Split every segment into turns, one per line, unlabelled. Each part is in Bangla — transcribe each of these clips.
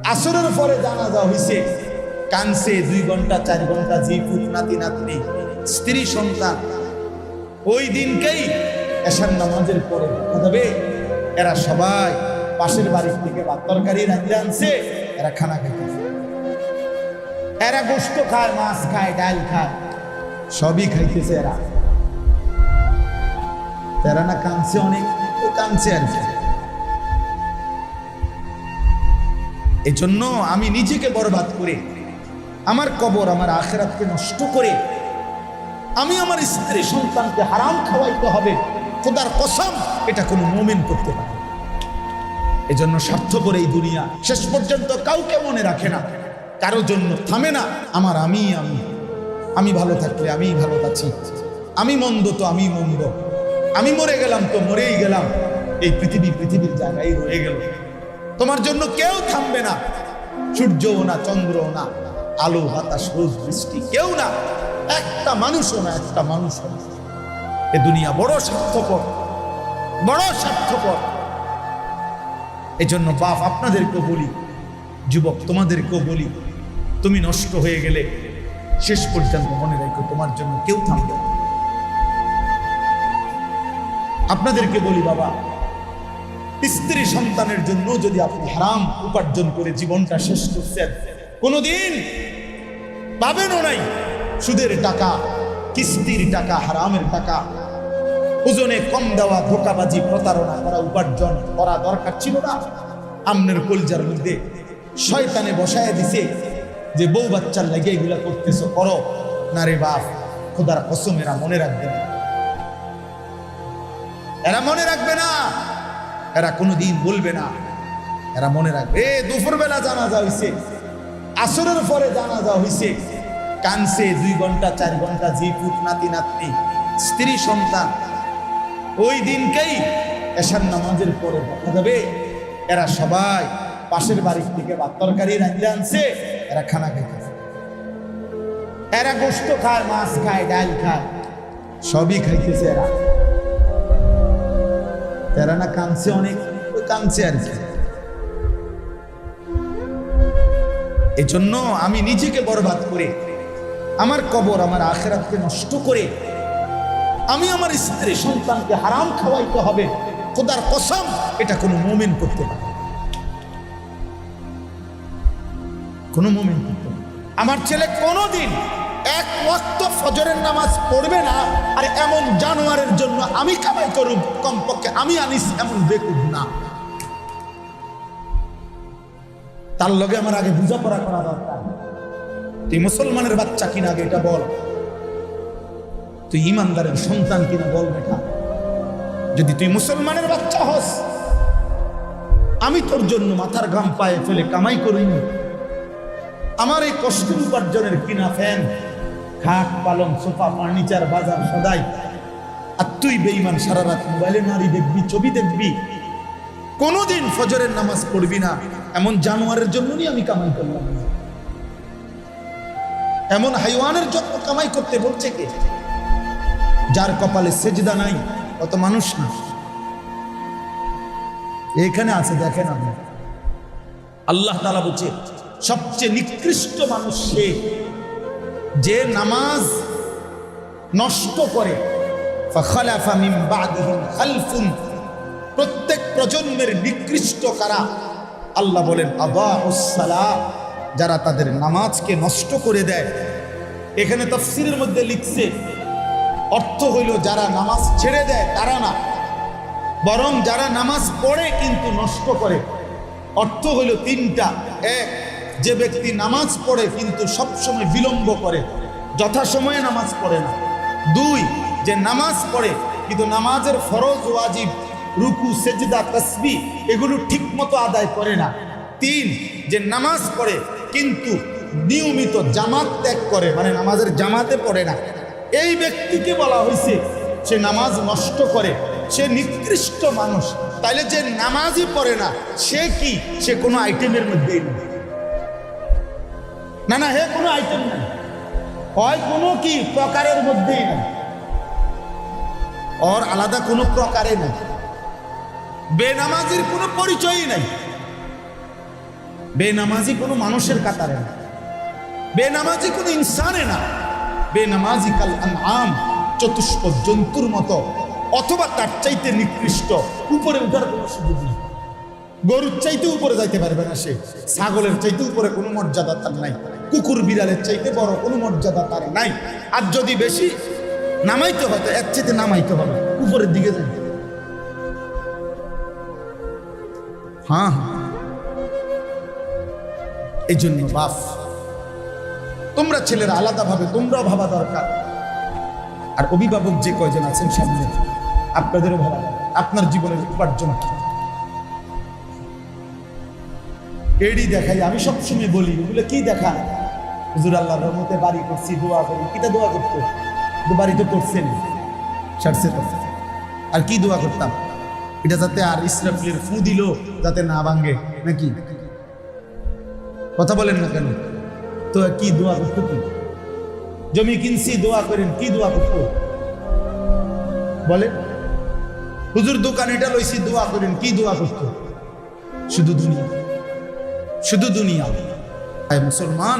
আসরের পরে জানাজা হইছে, কানছে 2 ঘন্টা 4 ঘন্টা, জি পুত নাতি নাতনি স্ত্রী সন্তান। ওই দিনকেই এশার নামাজের পরে দেখা যাবে এরা সবাই পাশের বাড়ির থেকে ভাত তরকারি রাঁধতে আনছে, এরা খানা খাইতেছে। এরা গোশত খায়, মাছ খায়, ডাল খায়, সবই খাইতেছে এরা। এরা না কানছে, অনেক কানছে আর কি। এই জন্য আমি নিজেকে বরবাদ করে, আমার কবর আমার আখিরাতকে নষ্ট করে, আমি আমার স্ত্রী সন্তানকে হারাম খাওয়াইতে হবে, খোদার কসম এটা কোনো মুমিন করতে পারে। এই জন্য স্বার্থপর এই দুনিয়া শেষ পর্যন্ত কাউকে মনে রাখে না, কারো জন্য থামে না। আমার আমি আমি আমি ভালো থাকলে আমি ভালো আছি, আমি মন্দ তো আমি মন্দ, আমি মরে গেলাম তো মরেই গেলাম, এই পৃথিবীর জায়গায় রয়ে গেল। তোমার জন্য কেউ থামবে না, সূর্যও না, চন্দ্রও না, আলো বাতাস রোদ বৃষ্টি কেউ না, একটা মানুষও না, একটা মানুষও না। এ দুনিয়া বড় স্বার্থপর, বড় স্বার্থপর। এই জন্য বাপ আপনাদেরকেও বলি, যুবক তোমাদেরকেও বলি, তুমি নষ্ট হয়ে গেলে শেষ পর্যন্ত মনে রাখো তোমার জন্য কেউ থামবে না। আপনাদেরকে বলি বাবা, স্ত্রী সন্তানের জন্য যদি আপনি হারাম উপার্জন করে জীবনটা শেষ করছেন, কোনোদিন পাবেনও নাই। সুদের টাকা, কিস্তির টাকা, হারামের টাকা, ওজনে কম দেওয়া, ধোকাবাজি, প্রতারণা করা উপার্জন করা দরকার ছিল না। আমনের কলজার মধ্যে শয়তানে বসায় দিছে যে বউ বাচ্চার লাগে এগুলা করতেছো, করো না রে বাপ, খোদার কসম এরা মনে রাখবে না, এরা মনে রাখবে না, এরা কোনোদিন বলবে না, এরা মনে রাখবে। দুপুর বেলা জানাজা হইছে, আসরের পরে জানাজা হইছে, কানছে 2 ঘন্টা 4 ঘন্টা, জি পুত নাতি নাতনি স্ত্রী সন্তান। ওই দিনকেই এশার নামাজের পরে দেখা যাবে এরা সবাই পাশের বাড়ির থেকে ভাত তরকারি রাঁধতে আনছে, এরা খানা খাইতেছে। এরা গোশত খায়, মাছ খায়, ডাল খায়, সবই খাইতেছে এরা। এরা না কানছে, অনেক কানছে আর কি। এই জন্য আমি নিজেকে বরবাদ করে, আমার কবর আমার আখিরাতকে নষ্ট করে, আমি আমার স্ত্রী সন্তানকে হারাম খাওয়াইতে হবে, খোদার কসম এটা কোনো মুমিন করতে পারে, কোনো মুমিন করতে পারে। আমার ছেলে কোনোদিন 1 ওয়াক্ত ফজরের নামাজ পড়বে না, আর এমন জানোয়ারের জন্য আমি কামাই করুক, কমপক্ষে আমি আনিস এমন বেকুব না। তার লগে আমার আগে বোঝাপড়া করা দরকার। তুই মুসলমানের বাচ্চা কিনা আগে এটা বল, তুই ইমানদারের সন্তান কিনা বল বেটা। যদি তুই মুসলমানের বাচ্চা হস, আমি তোর জন্য মাথার ঘাম পায়ে ফেলে কামাই করিনি, আমার এই কষ্ট উপার্জনের কিনা ফ্যান, খাট, পালং, সোফা, ফার্নিচার, বাজার সদাই, আর তুই বেঈমান সারা রাত মোবাইলে নারী দেখবি, ছবি দেখবি, কোনোদিন ফজরের নামাজ পড়বি না, এমন জানোয়ারের জন্যই আমি কামাই করলাম। এমন হাইওয়ানের জন্য কামাই করতে বলছে কে? যার কপালে সেজদা নাই অত মানুষ না। এখানে আছে, দেখেন আপনি, আল্লাহ তাআলা বলছে সবচেয়ে নিকৃষ্ট মানুষ সে যে নামাজ নষ্ট করে। ফাখালাফা মিন বাদিহিম খালফুন, প্রত্যেক প্রজন্মের নিকৃষ্ট কারা? আল্লাহ বলেন আদাউস সালাহ, যারা তাদের নামাজকে নষ্ট করে দেয়। এখানে তাফসীরের মধ্যে লিখছে, অর্থ হইল যারা নামাজ ছেড়ে দেয় তারা না, বরং যারা নামাজ পড়ে কিন্তু নষ্ট করে। অর্থ হইল 3টা। 1, যে ব্যক্তি নামাজ পড়ে কিন্তু সবসময় বিলম্ব করে, যথাসময়ে নামাজ পড়ে না। 2, যে নামাজ পড়ে কিন্তু নামাজের ফরজ, ওয়াজিব, রুকু, সেজদা, তাসবিহ এগুলো ঠিক মতো আদায় করে না। 3, যে নামাজ পড়ে কিন্তু নিয়মিত জামাত ত্যাগ করে, মানে নামাজের জামাতে পড়ে না। এই ব্যক্তিকে বলা হয়েছে সে নামাজ নষ্ট করে, সে নিকৃষ্ট মানুষ। তাইলে যে নামাজই পড়ে না সে কি? সে কোনো আইটেমের মধ্যেই নেই। না, হে কোনো আইটেম নাই, হয় কোনো কি প্রকারের মধ্যেই নাই, ওর আলাদা কোনো প্রকারে নাই, বেনামাজির কোনো পরিচয়ই নাই। বেনামাজি কোনো মানুষের কাতারে না, বেনামাজি কোনো ইনসানে না, বেনামাজি কাল আনআম, চতুষ্প জন্তুর মতো, অথবা তার চাইতে নিকৃষ্ট। উপরে উঠার কোনো সুযোগ নেই। গরুর চাইতে উপরে যাইতে পারবে না সে, ছাগলের চাইতে উপরে কোনো মর্যাদা তার নাই, কুকুর বিড়ালের চাইতে বড় কোনো মর্যাদা তার নাই। আর যদি বেশি নামাইতে হয় তো এর চাইতে নামাইতে হবে, উপরের দিকে যাইতে। হ্যাঁ, এই জন্য বাপ, তোমরা ছেলেরা আলাদাভাবে তোমরাও ভাবা দরকার। আর অভিভাবক যে কয়জন আছেন সামনে, আপনাদেরও ভাবা, আপনার জীবনের উপার্জন কি। এডি দেখাই, আমি সবসময় বলি ওগুলো কি দেখা, হুজুর আল্লাহর রহমতে বাড়ি করছি, দোয়া করি। কিটা দোয়া করতো? বাড়ি তো করছেন, সারছে, আর কি দোয়া করতাম? এটা যাতে আর ইসরাফিলের ফু দিল যাতে না ভাঙ্গে, নাকি? কথা বলেন না কেন? তো কি দোয়া করতো? কি জমি কিনছি দোয়া করেন, কি দোয়া করতো বলেন? হুজুর দোকান এটা লইছি দোয়া করেন, কি দোয়া করতো? শুধু দুনিয়া, শুধু দুনিয়া। মুসলমান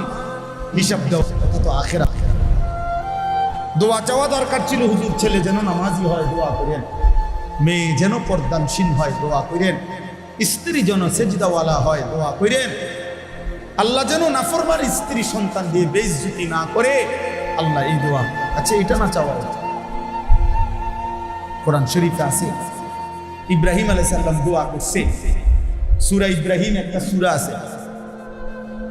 হিসাব দেওয়া তো আখেরা। দোয়া চাওয়া দরকার ছিল, হুজুর ছেলে যেন নামাজি হয় দোয়া করেন, মেয়ে যেন পর্দানসীন হয় দোয়া করেন, স্ত্রী যেন সেজদাওয়ালা হয় দোয়া করেন, আল্লাহ যেন নাফরমান স্ত্রী সন্তান দিয়ে বেইজ্জতি না করে। আল্লাহ এই দোয়া, আচ্ছা এটা না চাওয়া উচিত? কোরআন শরীফে আছে, ইব্রাহিম আলাইহিস সালাম দোয়া করছে। সূরা ইব্রাহিম একটা সূরা আছে,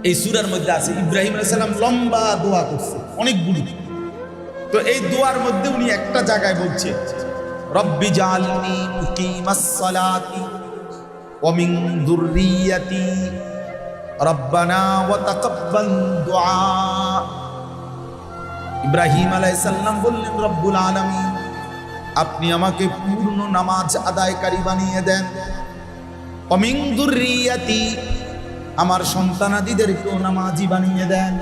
এই সূরার মধ্যে আছে ইব্রাহিম আলাইহিস সালাম লম্বা দোয়া করছে, অনেকগুলো। তো এই দোয়ার মধ্যে উনি একটা জায়গায় বলছে, রব্বি জাআলনি মুকিমাস সালাতি ওয়া মিন যুররিয়াতি রব্বানা ওয়া তাকাব্বাল দুআ। ইব্রাহিম আলাইহিস সালাম বললেন, রব্বুল আলামিন, আপনি আমাকে পূর্ণ নামাজ আদায়কারী বানিয়ে দেন। ওয়া মিন যুররিয়াতি, আমার সন্তানাদিদেরকেও নামাজি বানিয়ে দেন।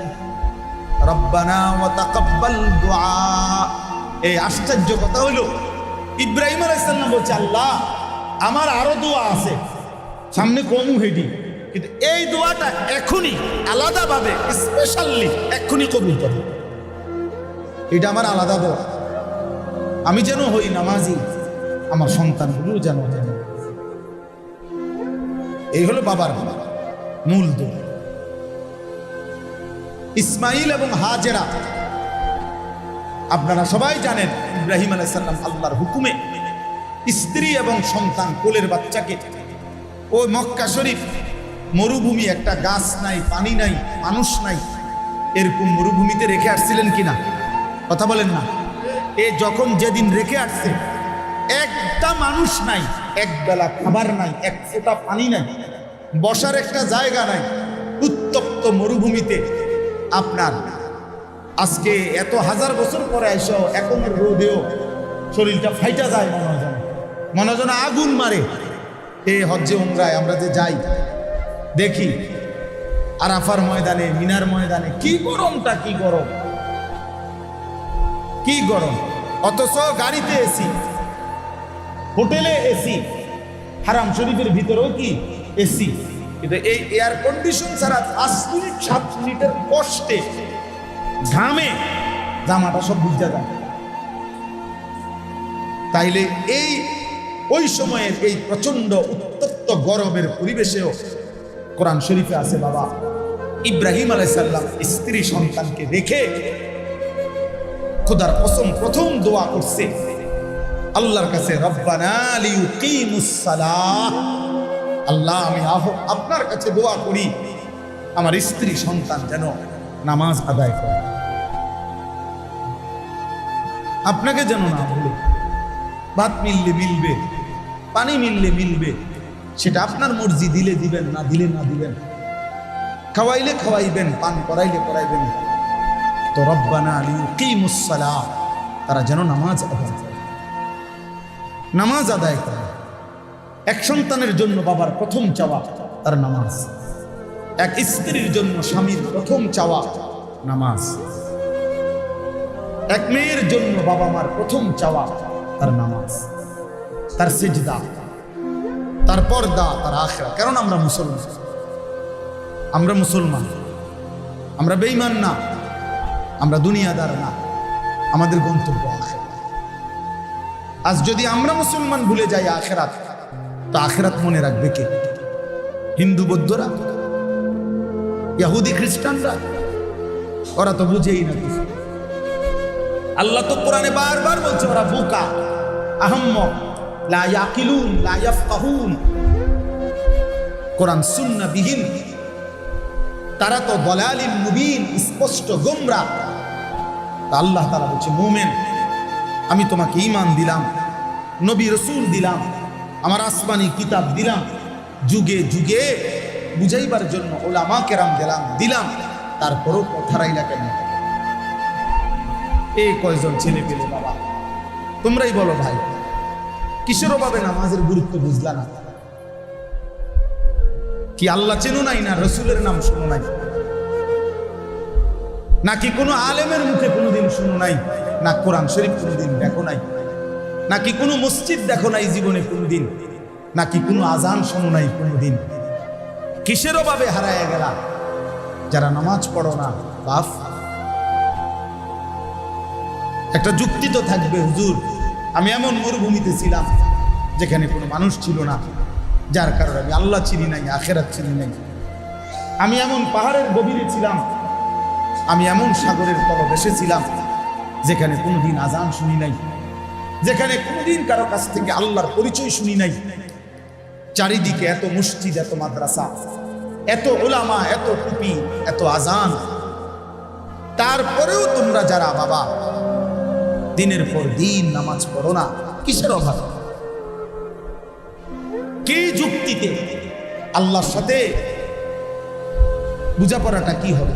রব্বানা ওয়া তাকাব্বাল দুআ। এই আশ্চর্য কথা হলো, ইব্রাহিম আলাইহিস সালাম বলছে, আল্লাহ আমার আরো দোয়া আছে, সামনে কমু হেডি, কিন্তু এই দোয়াটা এখনই আলাদাভাবে স্পেশালি এখনই কবুল করো। এটা আমার আলাদা দোয়া, আমি যেন হই নামাজি, আমার সন্তানগুলো যেন হয়। এই হলো বাবার মূল দোয়া। ইসমাইল এবং হাজেরা, আপনারা সবাই জানেন, ইব্রাহিম আলাইহিস সালাম আল্লাহর হুকুমে স্ত্রী এবং সন্তান কোলের বাচ্চাকে ওই মক্কা শরীফ মরুভূমি, একটা গাছ নাই, পানি নাই, মানুষ নাই, এরকম মরুভূমিতে রেখে আসছিলেন কিনা? কথা বলেন না। এ যখন যেদিন রেখে আসছে, একটা মানুষ নাই, এক বেলা খাবার নাই, এক ফোঁটা পানি নাই, বসার একটা জায়গা নাই, উত্তপ্ত মরুভূমিতে। আপনার আজকে এত হাজার বছর পরে এসো এখন রোদেও শরীরটা ফাইটা যায়, মনে হয় যেন আগুন মারে। এই হজ্জে উমরায় আমরা যে যাই দেখি, আরাফার ময়দানে, মিনার ময়দানে কি গরমটা, কি গরম, কি গরম। অথচ গাড়িতে এসি, হোটেলে এসি, হারাম শরীফের ভিতরেও কি এসি, কিন্তু এই এয়ার কন্ডিশন ছাড়া 5 মিনিট 7 মিনিটের কষ্টে ঘামে জামাটা সব বুঝা যায়। তাইলে এই ওই সময়ের এই প্রচন্ড উত্তপ্ত গরমের পরিবেশেও কোরআন শরীফে আছে, বাবা ইব্রাহিম আলাইহিস সালাম স্ত্রী সন্তানকে রেখে খোদার কসম প্রথম দোয়া করছে আল্লাহর কাছে, রব্বানা লিয়ুকিমুস সালাহ, আল্লাহ আমি আপনার কাছে দোয়া করি আমার স্ত্রী সন্তান যেন নামাজ আদায় করে, আপনাকে যেন না ভুলে। ভাত মিললে মিলবে, পানি মিললে মিলবে, সেটা আপনার মর্জি, দিলে দিবেন, না দিলে না দিবেন, খাওয়াইলে খাওয়াইবেন, পান করাইলে করাইবেন। তো রব্বানা লিয়ুকিমুস সালাহ, তারা যেন নামাজ আদায় করে, নামাজ আদায় করে। এক সন্তানের জন্য বাবার প্রথম চাওয়া তার নামাজ, এক স্ত্রীর জন্য স্বামীর প্রথম চাওয়া নামাজ, এক মেয়ের জন্য বাবা মার প্রথম চাওয়া তার নামাজ, তার সিজদা, তার পর্দা, তার আখিরাত। কারণ আমরা মুসলমান, আমরা মুসলমান, আমরা বেঈমান না, আমরা দুনিয়াদার না, আমাদের গন্তব্য আখিরাত। আজ যদি আমরা মুসলমান ভুলে যাই আখিরাত, তো আখিরাত মনে রাখবে কে? হিন্দু বৌদ্ধরা, ইহুদি খ্রিস্টানরা? ওরা তো বুঝেই না কিছু। আল্লাহ তো কোরআনে বারবার বলছে ওরা বোকা, আহম্মক, লা ইয়াকিলুন, লা ইয়াফকাহুন। কোরআন সুন্নাহ বিহীন, তারা তো দলালিন মুবিন, স্পষ্ট গোমরাহ। আল্লাহ তাআলা বলছে মুমিন, আমি তোমাকে ঈমান দিলাম, নবী রাসূল দিলাম, আমার আসমানি কিতাব দিলাম, যুগে যুগে বুঝাইবার জন্য উলামা কেরাম দিলাম, তারপরও কথা রাইলা কেন? এই কয়জন ছেলে পেলে বাবা, তোমরাই বলো ভাই, কিসের অভাবে নামাজের গুরুত্ব বুঝলা না? কি আল্লাহ চেনো নাই, না রসুলের নাম শোনো নাই, নাকি কোনো আলেমের মুখে কোনোদিন শোনো নাই, না কোরআন শরীফ কোনোদিন দেখো নাই, নাকি কোনো মসজিদ দেখো নাই জীবনে কোনোদিন, নাকি কোনো আজান শোনো নাই কোনোদিন? কিসের অভাবে হারায় গেলা যারা নামাজ পড়ো না? বাপ, একটা যুক্তি তো থাকবে, হুজুর আমি এমন মরুভূমিতে ছিলাম যেখানে কোনো মানুষ ছিল না, যার কারণে আমি আল্লাহ চিনি নাই, আখিরাত চিনি নাই। আমি এমন পাহাড়ের গভীরে ছিলাম, আমি এমন সাগরের তলদেশে ছিলাম যেখানে কোনোদিন আজান শুনি নাই, যেখানে কোনোদিন কারো কাছ থেকে আল্লাহর পরিচয় শুনি নাই। চারিদিকে এত মসজিদ, এত মাদ্রাসা, এত উলামা, এত টুপি, এত আজান, তারপরেও তোমরা যারা বাবা দিনের পর দিন নামাজ পড়ো না, কিসের অভাব? কি যুক্তিতে? আল্লাহর সাথে বোঝাপড়াটা কি হবে?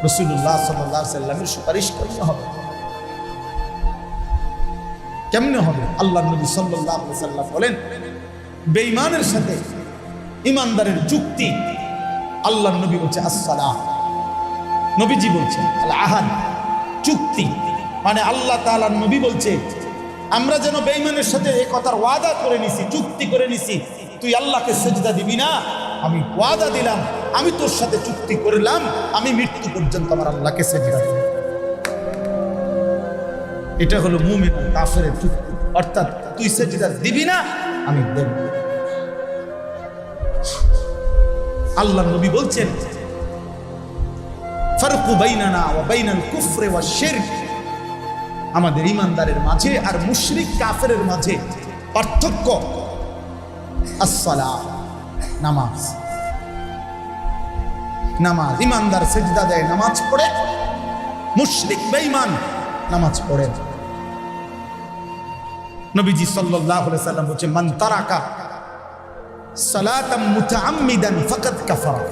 রাসূলুল্লাহ সাল্লাল্লাহু আলাইহি ওয়াসাল্লামের সুপারিশ কেমনে হবে? কেমনে হবে? আল্লাহর নবী সাল্লাল্লাহু আলাইহি ওয়াসাল্লাম বলেন, বেঈমানের সাথে ইমানদারের যুক্তি, আল্লাহর নবী বলছে আসসালাহ, নবীজি বলছে আল আহাদ, চুক্তি। মানে আল্লাহ তাআলার নবী বলছে আমরা যেন বেঈমানের সাথে এই কথার ওয়াদা করে নিছি, চুক্তি করে নিছি, তুই আল্লাহকে সিজদা দিবি না, আমি ওয়াদা দিলাম, আমি তোর সাথে চুক্তি করলাম, আমি মৃত্যু পর্যন্ত আমার আল্লাহকে সিজদা দেব। এটা হলো মুমিন আর কাফেরের চুক্তি, অর্থাৎ তুই সিজদা দিবি না, আমি দেব। আল্লাহর নবী বলছেন ফারকু বাইনানা ওয়া বাইনাল কুফরি ওয়াশ শিরক, আমাদের ইমানদারের মাঝে আর মুশরিক কাফেরের মাঝে পার্থক্য আসসালাহ, নামাজ। নামাজ, ইমানদার সিজদা দেয়, নামাজ পড়ে, মুশরিক বেঈমান নামাজ পড়ে। নবীজি সাল্লাল্লাহু আলাইহি সাল্লাম বলেছেন মান তারাকা সালাতাম মুতাআম্মিদান ফাকাদ কাফারা,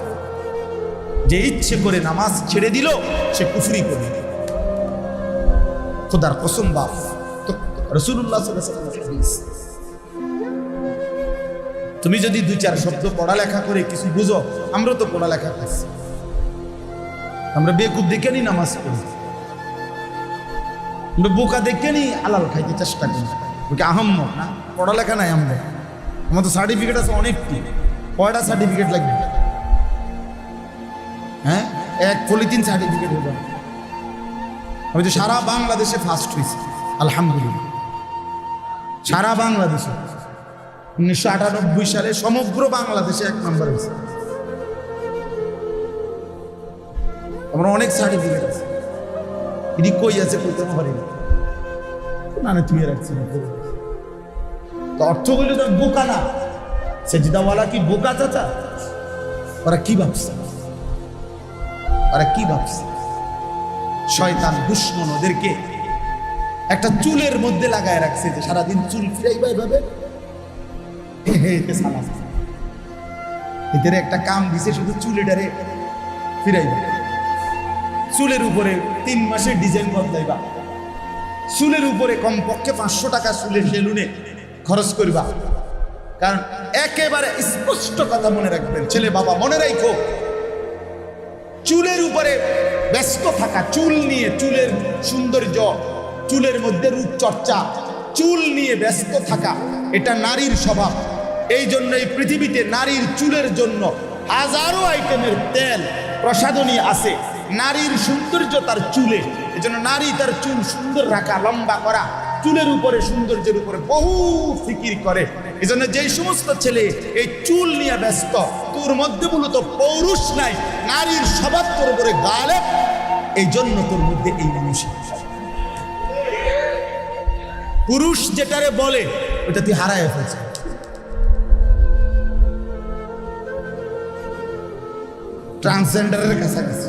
যে ইচ্ছে করে নামাজ ছেড়ে দিল সে কুফরি করল। খোদার কসম বাপ, তো রাসূলুল্লাহ সাল্লাল্লাহু আলাইহি ওয়াসাল্লামের হাদিস। তুমি যদি দুই চার শব্দ পড়ালেখা করে কিছু বুঝো, আমরা তো পড়ালেখা করছি, আমরা বেকুব দেখে নি নামাজ পড়ি, আমরা বোকা দেখে নি হালাল খাইতে চেষ্টা করি, ওকে আহম্মক না, পড়ালেখা নাই আমরা। আমার তো সার্টিফিকেট আছে অনেকটি, কয়টা সার্টিফিকেট লাগবে? হ্যাঁ, এক পলিথিন সার্টিফিকেট হবে। আমি তো সারা বাংলাদেশে ফার্স্ট হয়েছি আলহামদুলিল্লাহ, সারা বাংলাদেশে। 1998 সালে সমগ্র বাংলাদেশে 1 নম্বর হয়েছে। আমরা অনেক সার্টিফিকেট আছে, এটি কই আছে কইতে পারি না, না তুমি রাখছি না। তো অর্থ বলে তো বোকা না, সেজদাওয়ালা কি বোকা চাচা? ওরা কি ভাবছে, ওরা কি ভাবছে? শয়তান দুশমন ওদেরকে একটা চুলের মধ্যে লাগায় রাখছে, যে সারাদিন চুল ফিরাইবা এভাবে, এদের একটা কাম দিছে, শুধু চুলেটারে ফিরাইবা, চুলের উপরে 3 মাসে ডিজাইন বদলাইবা, চুলের উপরে কমপক্ষে 500 টাকা চুলের সেলুনে খরচ করবা। কারণ একেবারে স্পষ্ট কথা মনে রাখবেন, ছেলে বাবা মনে রাখো, চুলের উপরে ব্যস্ত থাকা, চুল নিয়ে, চুলের সৌন্দর্য, চুলের মধ্যে রূপচর্চা, চুল নিয়ে ব্যস্ত থাকা, এটা নারীর স্বভাব। এই জন্য এই পৃথিবীতে নারীর চুলের জন্য হাজারো আইটেমের তেল প্রসাধনী আছে। নারীর সৌন্দর্য তার চুলে, এজন্য নারী তার চুল সুন্দর রাখা, লম্বা করা, চুলের উপরে সৌন্দর্যের উপরে বহু ফিকির করে। এজন্য যেই সমস্ত ছেলে এই চুল নিয়ে ব্যস্ত, তোর মধ্যে মূলত পৌরুষ নাই, নারীর স্বভাব তোর উপরে গালেব, এই জন্য তোর মধ্যে এই মানসিকতা। পুরুষ যেটারে বলে ওটা তুই হারায় ফেলছে। ট্রান্সজেন্ডারের কাছাকাছি,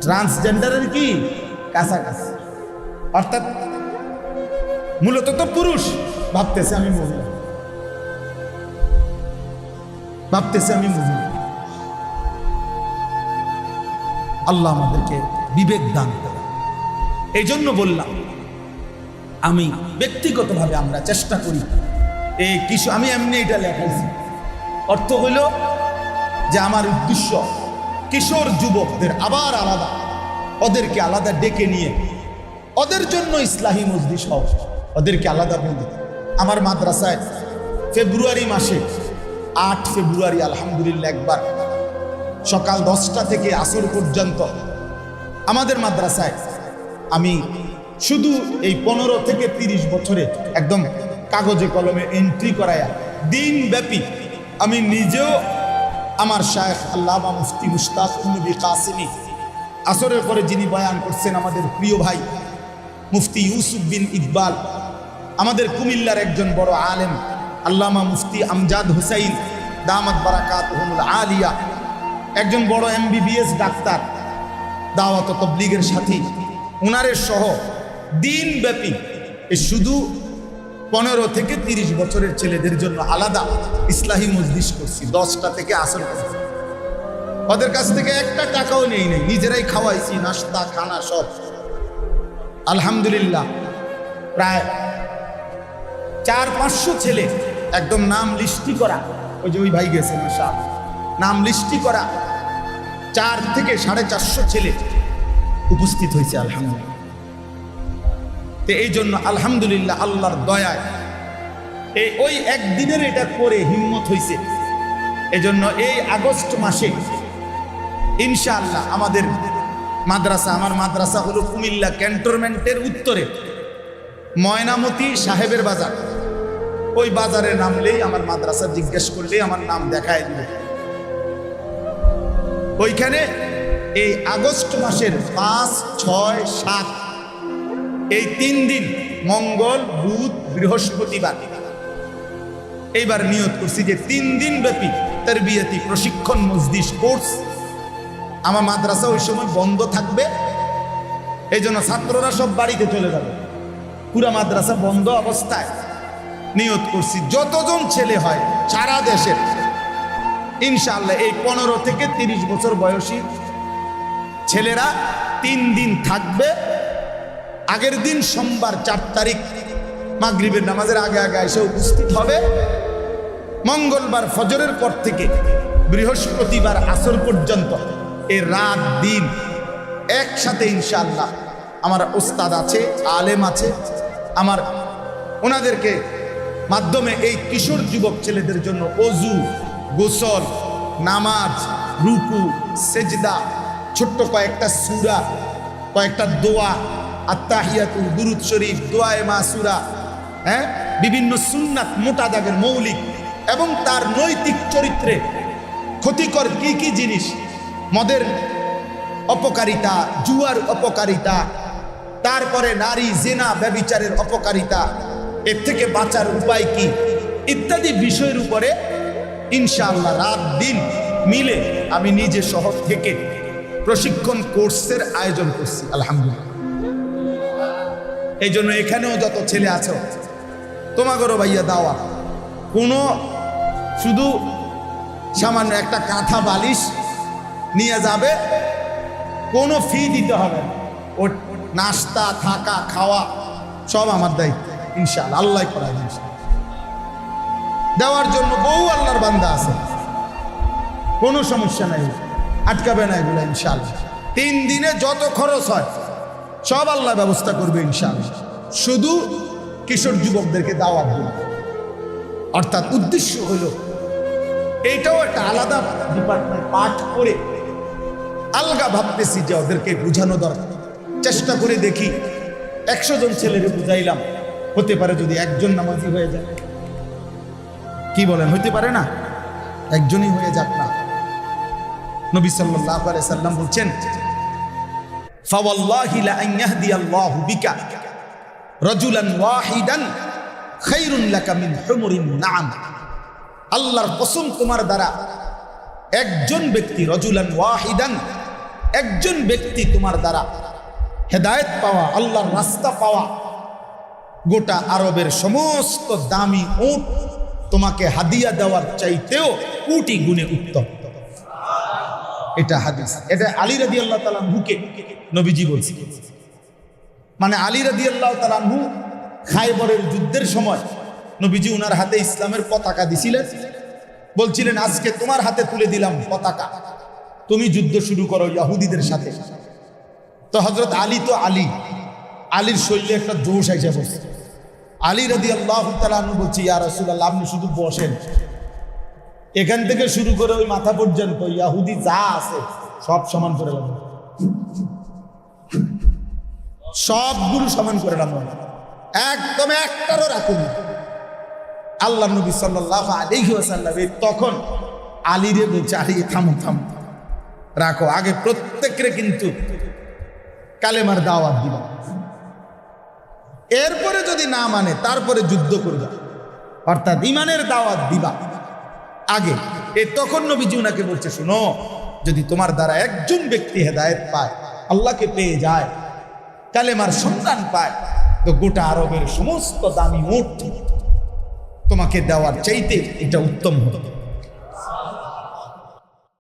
ট্রান্সজেন্ডারের কি কাছাকাছি, অর্থাৎ মূলত তো পুরুষ ভাবতেছে আমি মহিলা, ভাবতেছে আমি মহিলা। আল্লাহ আমাদেরকে বিবেক দান করে। এই জন্য বললাম, আমি ব্যক্তিগতভাবে আমরা চেষ্টা করি এই কিছু, আমি এমনি এটা লেখাইছি, অর্থ হইল যে আমার উদ্দেশ্য কিশোর যুবকদের আবার আলাদা, ওদেরকে আলাদা ডেকে নিয়ে ওদের জন্য ইসলাহি মজলিস হোক, ওদেরকে আলাদা বলি। আমার মাদ্রাসায় ফেব্রুয়ারি মাসে 8 ফেব্রুয়ারি আলহামদুলিল্লাহ একবার সকাল 10টা থেকে আসর পর্যন্ত আমাদের মাদ্রাসায় আমি শুধু এই 15 থেকে 30 বছরে একদম কাগজে কলমে এন্ট্রি করায়া দিনব্যাপী আমি নিজেও আমার শায়েখ আল্লামা মুফতি মুশতাক নবী কাসিমি, আসরের পরে যিনি বয়ান করছেন আমাদের প্রিয় ভাই মুফতি ইউসুফ বিন ইকবাল, আমাদের কুমিল্লার একজন বড় আলেম আল্লামা মুফতি আমজাদ হুসাইন দামাত বারাকাতুহুল আলিয়া, একজন বড় MBBS ডাক্তার দাওয়াত ও তাবলীগের সাথী, উনারের সহ দিনব্যাপী শুধু 15 থেকে 30 বছরের ছেলেদের জন্য আলাদা ইসলাহি মজলিস করছি। 10টা থেকে আসর করছি, ওদের কাছ থেকে একটা টাকাও নেই, নিজেরাই খাওয়াইছি, নাস্তা খানা সব। আলহামদুলিল্লাহ প্রায় 400-500 ছেলে একদম নাম লিস্টি করা, ওই যে ওই ভাই গেছেন নাম লিস্টি করা, 4 থেকে 450 ছেলে উপস্থিত হয়েছে আলহামদুলিল্লাহ। তো এই জন্য আলহামদুলিল্লাহ আল্লাহর দয়ায় ওই একদিনের এটা করে হিম্মত হয়েছে। এই জন্য এই আগস্ট মাসে ইনশাআল্লাহ আমাদের মাদ্রাসা, আমার মাদ্রাসা হলো কুমিল্লা ক্যান্টনমেন্টের উত্তরে ময়নামতি সাহেবের বাজার, ওই বাজারে নামলেই আমার মাদ্রাসা জিজ্ঞেস করলেই আমার নাম দেখায় দিবে। ওইখানে এই আগস্ট মাসের 5, 6, 7 এই 3 দিন মঙ্গল, বুধ, বৃহস্পতিবার এইবার নিয়ত করছি যে 3 দিন ব্যাপী তারবিয়াতি প্রশিক্ষণ মজলিস কোর্স আমার মাদ্রাসা ওই সময় বন্ধ থাকবে। এই জন্য ছাত্ররা সব বাড়িতে চলে যাবে, পুরা মাদ্রাসা বন্ধ অবস্থায় নিয়ত করছি যতজন ছেলে হয় সারা দেশের ইনশাআল্লাহ এই 15 থেকে 30 বছর বয়সী ছেলেরা 3 দিন থাকবে। আগের দিন সোমবার 4 তারিখ মাগরিবের নামাজের আগে আগে এসে উপস্থিত হবে। মঙ্গলবার ফজরের পর থেকে বৃহস্পতিবার আসর পর্যন্ত এই রাত দিন একসাথে ইনশাআল্লাহ আমার ওস্তাদ আছে, আলেম আছে, আমার ওনাদেরকে মাধ্যমে এই কিশোর যুবক ছেলেদের জন্য ওযু, গোসল, নামাজ, রুকু, সেজদা, ছোট্ট কয়েকটা সূরা, কয়েকটা দোয়া, আত্তাহিয়াতু, দুরূদ শরীফ, দোয়ায়ে মাসুরা, বিভিন্ন সুন্নাত, মোটা দাগের মৌলিক এবং তার নৈতিক চরিত্রে ক্ষতিকর কি কি জিনিস, মদের অপকারিতা, জুয়ার অপকারিতা, তারপরে নারী জিনা ব্যভিচারের অপকারিতা, এর থেকে বাঁচার উপায় কি ইত্যাদি বিষয়ের উপরে ইনশাআল্লাহ রাত দিন মিলে আমি নিজে শহর থেকে প্রশিক্ষণ কোর্সের আয়োজন করছি আলহামদুলিল্লাহ। এই জন্য এখানেও যত ছেলে আছো তোমাদেরও ভাইয়া দাওয়া, কোনো শুধু সামান্য একটা কাঁথা বালিশ নিয়ে যাবে, কোনো ফি দিতে হবে না, ও নাস্তা থাকা খাওয়া সব আমার দায়িত্ব ইনশাআল্লাহ। আল্লাহ করা দেওয়ার জন্য বহু আল্লাহর বান্দা আছে, কোনো সমস্যা নাই, আটকাবে না এগুলো ইনশাআল্লাহ। 3 দিনে যত খরচ হয় সব আল্লাহ ব্যবস্থা করবে ইনশাআল্লাহ। শুধু কিশোর যুবকদেরকে দাওয়াত দিন, অর্থাৎ উদ্দেশ্য হলো এইটাও একটা আলাদা ডিপার্টমেন্ট, পাঠ করে আলগা ভাবতেছি যে ওদেরকে বোঝানো দরকার। চেষ্টা করে দেখি, 100 জন ছেলেরে বুঝাইলাম, হতে পারে যদি একজন নামাজি হয়ে যায়। কি বলেন, হইতে পারে না? একজনই হয়ে যাক না। নবী সাল্লাল্লাহু আলাইহি সাল্লাম বলছেন, ফাওয়াল্লাহি লা আন ইয়াহদিয়াল্লাহু বিকা রাজুলান ওয়াহিদান খায়রুন লাকা মিন হুমুরিন নাআম। আল্লাহর কসম, তোমার দ্বারা একজন ব্যক্তি, রাজুলান ওয়াহিদান, একজন ব্যক্তি তোমার দ্বারা হেদায়েত পাওয়া, আল্লাহর রাস্তা পাওয়া, গোটা আরবের সমস্ত দামি উট তোমাকে হাদিয়া দেওয়ার চাইতেও কোটি গুণে উত্তম। এটা হাদিস, এটা আলী রাদিয়াল্লাহু তাআলা আনহুকে নবীজি বলছেন। মানে আলী রাদিয়াল্লাহু তাআলা আনহু খায়বরের যুদ্ধের সময় নবীজি উনার হাতে ইসলামের পতাকা দিছিলেন, বলছিলেন আজকে তোমার হাতে তুলে দিলাম পতাকা, তুমি যুদ্ধ শুরু করো ইহুদিদের সাথে। তো হযরত আলী তো আলীর শরীরে একটা জোশ আইসা বসে। আলী রাদিয়াল্লাহু তাআলা আনহু বলছে, ইয়া রাসূলুল্লাহ, আপনি শুধু বসেন, এখান থেকে শুরু করে ওই মাথা পর্যন্ত ইহুদি যা আছে সব সমান করে নেব, সবগুলো সমান করে নেব, একদম একটারও রাখুন। আল্লাহ নবী সাল্লাল্লাহু আলাইহি ওয়াসাল্লাম তখন আলীরে বলছে, আলী থামো থামো, রাখো, আগে প্রত্যেকরে কিন্তু কালেমার দাওয়াত দিবা, এরপরে যদি না মানে তারপরে যুদ্ধ করবা, অর্থাৎ ঈমানের দাওয়াত দিবা আগে। তখন নবীজি উনাকে বলছে, শোনো, যদি তোমার দ্বারা একজন ব্যক্তি হেদায়েত পায়, আল্লাহকে পেয়ে যায়, কালেমার সন্ধান পায়, তো গোটা আরবের সমস্ত দামি উট তোমাকে দেওয়ার চাইতে এটা উত্তম হতো।